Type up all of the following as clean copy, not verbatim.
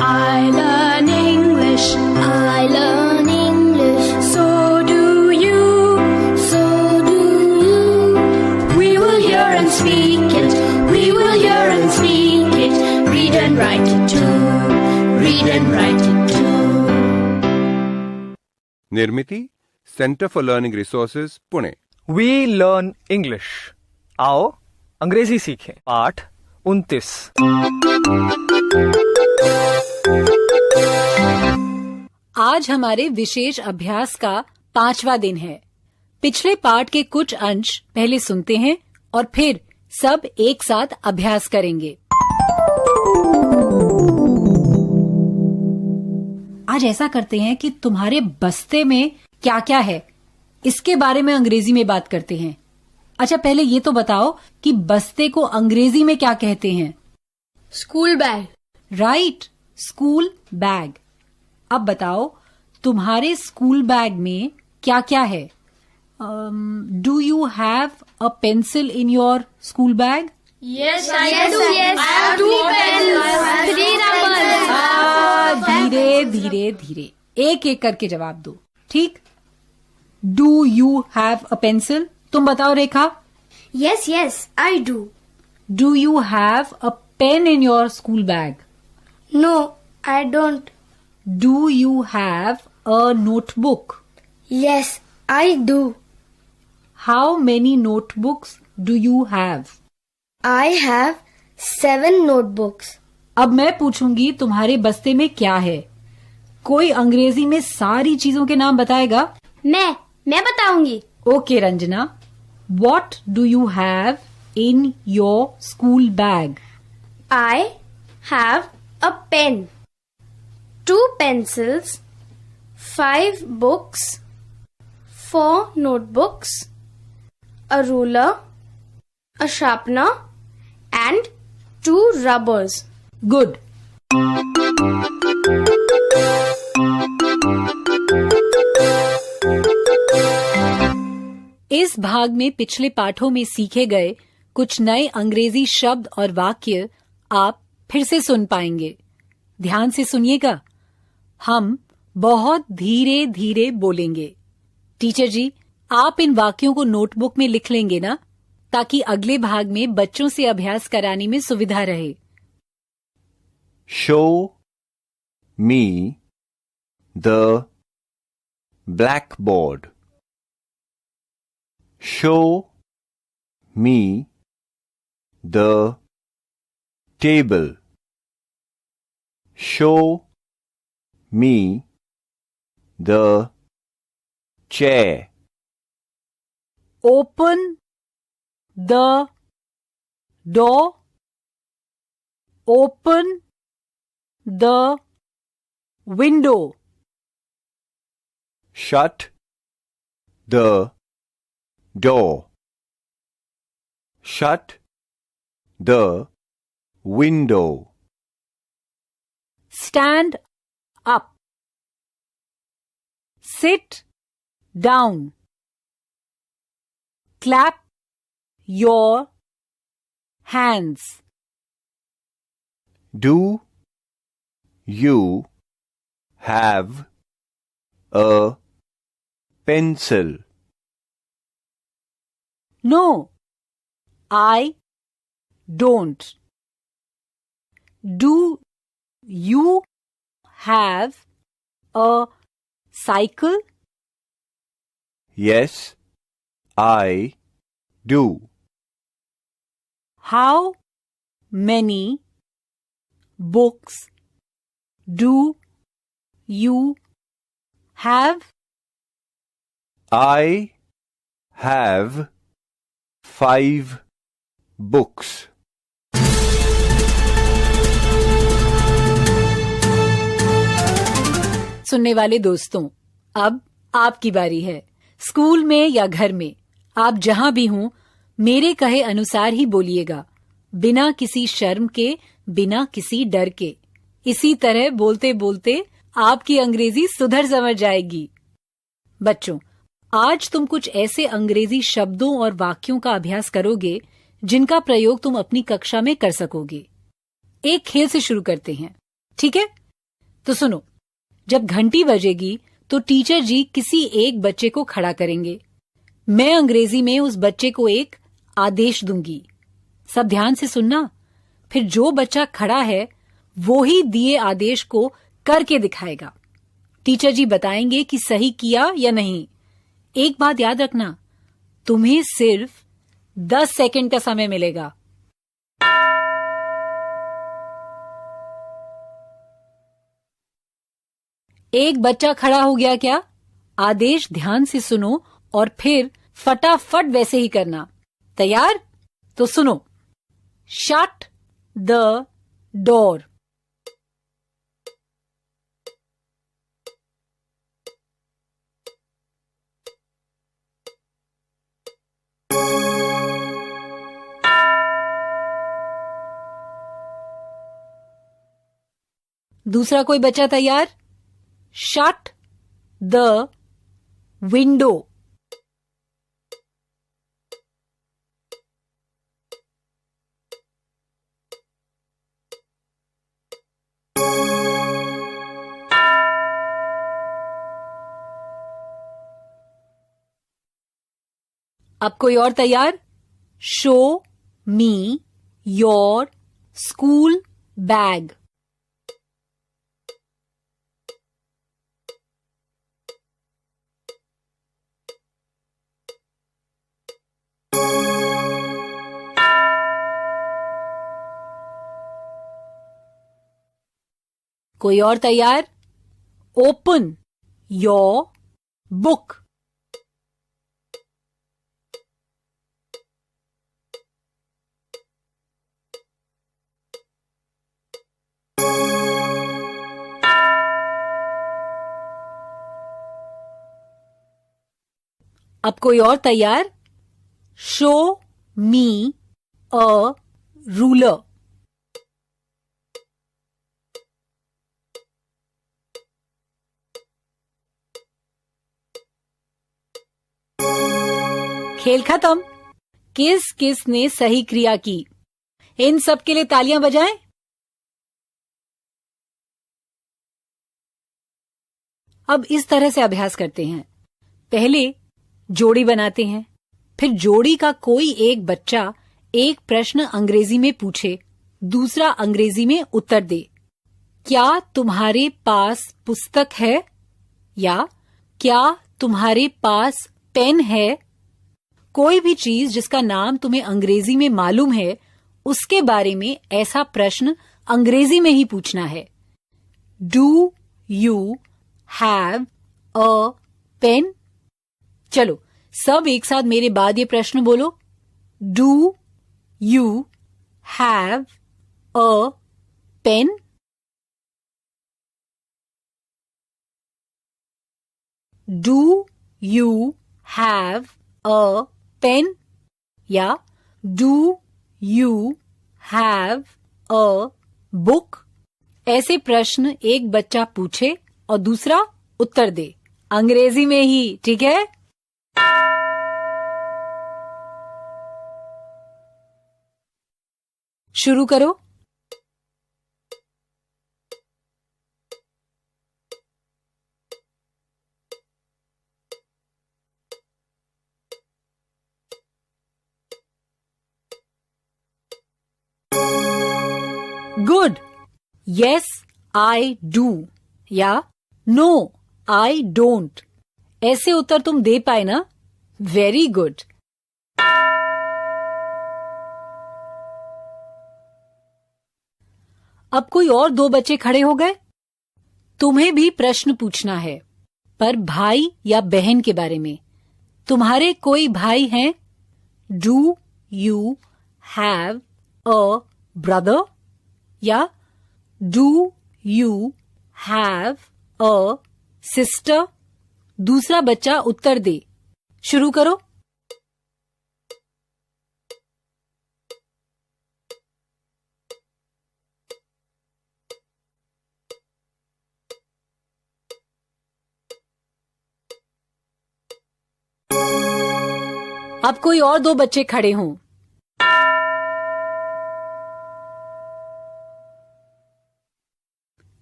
I learn English. I learn English. So do you. So do you. We will hear and speak it. We will hear and speak it. Read and write it too. Read and write it too. Nirmiti, centre for learning resources, Pune. We learn English. आओ अंग्रेजी सीखें। पाठ 29। आज हमारे विशेष अभ्यास का 5वां दिन है। पिछले पाठ के कुछ अंश पहले सुनते हैं और फिर सब एक साथ अभ्यास करेंगे। आज ऐसा करते हैं कि तुम्हारे बस्ते में क्या क्या है इसके बारे में अंग्रेजी में बात करते हैं। अच्छा, पहले ये तो बताओ कि बस्ते को अंग्रेजी में क्या कहते हैं? School bag. Right, school bag. अब बताओ तुम्हारे स्कूल बैग में क्या क्या है? Do you have a pencil in your school bag? Yes, I do. Yes, I have 2 pencils. 3 numbers. धीरे धीरे धीरे एक एक करके जवाब दो, ठीक? Do you have a pencil? तुम बताओ रेखा। Yes, yes, I do. Do you have a pain in your school bag? No, I don't. Do you have a notebook? Yes, I do. How many notebooks do you have? I have 7 notebooks. अब मैं पूछूंगी तुम्हारे बस्ते में क्या है। कोई अंग्रेजी में सारी चीजों के नाम बताएगा? मैं बताऊंगी। Okay Ranjana, what do you have in your school bag? I have a pen, 2 pencils, 5 books, 4 notebooks, a ruler, a sharpener, and 2 rubbers. Good. इस भाग में पिछले पाठों में सीखे गए कुछ नए अंग्रेजी शब्द और वाक्य आप फिर से सुन पाएंगे। ध्यान से सुनिएगा। हम बहुत धीरे धीरे बोलेंगे। टीचर जी, आप इन वाक्यों को नोटबुक में लिख लेंगे ना, ताकि अगले भाग में बच्चों से अभ्यास कराने में सुविधा रहे। Show me the blackboard. Show me the table. Show me the chair. Open the door. Open the window. Shut the door. Shut the window. Stand up. Sit down. Clap your hands. Do you have a pencil? No, I don't. Do you have a cycle? Yes, I do. How many books do you have? I have 5 books. सुनने वाले दोस्तों, अब आपकी बारी है। School में या घर में, आप जहां भी हों, मेरे कहे अनुसार ही बोलिएगा, बिना किसी शर्म के, बिना किसी डर के। इसी तरह बोलते बोलते आपकी अंग्रेजी सुधर समझ जाएगी। बच्चों, आज तुम कुछ ऐसे अंग्रेजी शब्दों और वाक्यों का अभ्यास करोगे जिनका प्रयोग तुम अपनी कक्षा में कर सकोगे। एक खेल से शुरू करते हैं, ठीक है? तो सुनो, जब घंटी बजेगी तो टीचर जी किसी एक बच्चे को खड़ा करेंगे। मैं अंग्रेजी में उस बच्चे को एक आदेश दूंगी। सब ध्यान से सुनना। फिर जो बच्चा खड़ा है वो ही दिए आदेश को करके दिखाएगा। टीचर जी बताएंगे कि सही किया या नहीं। एक बात याद रखना, तुम्हें सिर्फ 10 सेकंड का समय मिलेगा। एक बच्चा खड़ा हो गया क्या? आदेश ध्यान से सुनो और फिर फटाफट वैसे ही करना। तैयार? तो सुनो। Shut the door. दूसरा कोई बच्चा तैयार? Shut the window. अब कोई और तैयार? Show me your school bag. कोई और तैयार? Open your book. अब कोई और तैयार? Show me a ruler. खेल खत्म। किस किस ने सही क्रिया की? इन सब के लिए तालियां बजाएं। अब इस तरह से अभ्यास करते हैं। पहले जोड़ी बनाते हैं, फिर जोड़ी का कोई एक बच्चा एक प्रश्न अंग्रेजी में पूछे, दूसरा अंग्रेजी में उत्तर दे। क्या तुम्हारे पास पुस्तक है? या क्या तुम्हारे पास पेन है? कोई भी चीज जिसका नाम तुम्हें अंग्रेजी में मालूम है, उसके बारे में ऐसा प्रश्न अंग्रेजी में ही पूछना है। Do you have a pen? चलो सब एक साथ मेरे बाद ये प्रश्न बोलो। Do you have a pen? Do you have a pen? या do you have a book? ऐसे प्रश्न एक बच्चा पूछे और दूसरा उत्तर दे, अंग्रेजी में ही। ठीक है? शुरू करो। गुड। यस आई डू या नो आई डोंट, ऐसे उत्तर तुम दे पाए ना? Very good. अब कोई और दो बच्चे खड़े हो गए। तुम्हें भी प्रश्न पूछना है, पर भाई या बहन के बारे में। तुम्हारे कोई भाई हैं? Do you have a brother? या do you have a sister? दूसरा बच्चा उत्तर दे। शुरू करो। अब कोई और दो बच्चे खड़े हों।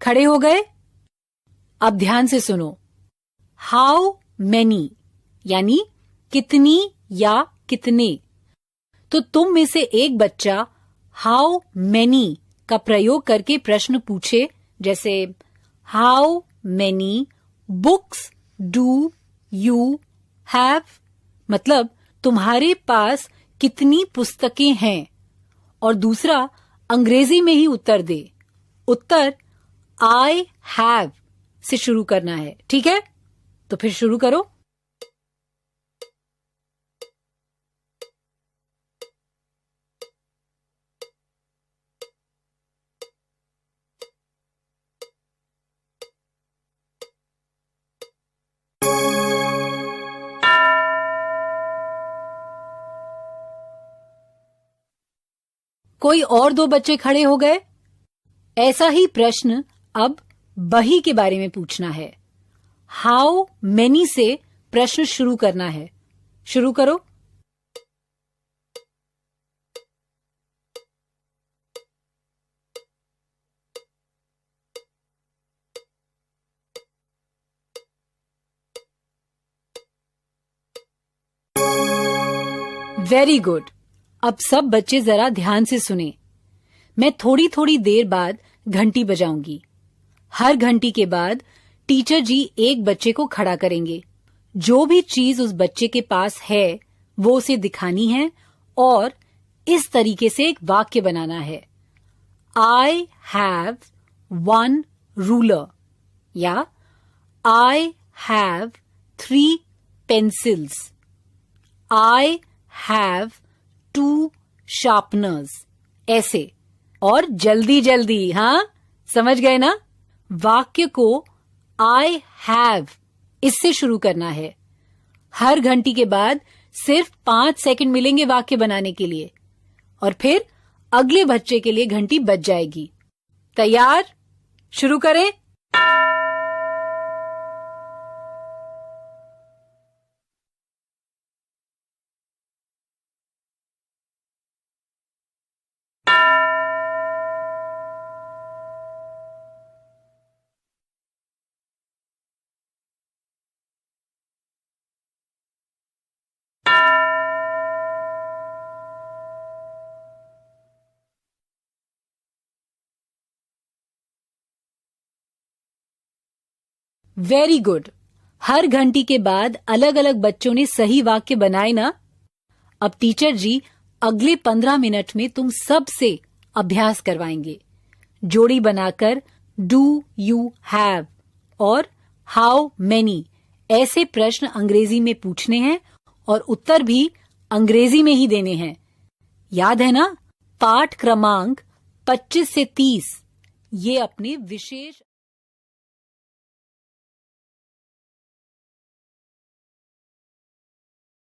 खड़े हो गए? अब ध्यान से सुनो। हाउ मैनी यानी कितनी या कितने। तो तुम में से एक बच्चा हाउ मैनी का प्रयोग करके प्रश्न पूछे, जैसे how many books do you have, मतलब तुम्हारे पास कितनी पुस्तकें हैं। और दूसरा अंग्रेजी में ही उत्तर दे। उत्तर आई हैव से शुरू करना है, ठीक है? तो फिर शुरू करो। कोई और दो बच्चे खड़े हो गए। ऐसा ही प्रश्न अब बही के बारे में पूछना है। हाउ मैनी से प्रश्न शुरू करना है। शुरू करो। Very good. अब सब बच्चे जरा ध्यान से सुने। मैं थोड़ी थोड़ी देर बाद घंटी बजाऊंगी। हर घंटी के बाद टीचर जी एक बच्चे को खड़ा करेंगे। जो भी चीज उस बच्चे के पास है वो उसे दिखानी है और इस तरीके से एक वाक्य बनाना है। आई हैव वन रूलर या I have 3 pencils. I have 2 sharpeners. ऐसे और जल्दी जल्दी, हाँ समझ गए ना? वाक्य को आई हैव इससे शुरू करना है। हर घंटी के बाद सिर्फ 5 सेकंड मिलेंगे वाक्य बनाने के लिए और फिर अगले बच्चे के लिए घंटी बज जाएगी। तैयार? शुरू करें। Very good. हर घंटी के बाद अलग अलग बच्चों ने सही वाक्य बनाए ना? अब टीचर जी अगले 15 मिनट में तुम सब से अभ्यास करवाएंगे। जोड़ी बनाकर डू यू हैव और हाउ मैनी ऐसे प्रश्न अंग्रेजी में पूछने हैं और उत्तर भी अंग्रेजी में ही देने हैं। याद है ना? पाठ क्रमांक 25 से 30 ये अपने विशेष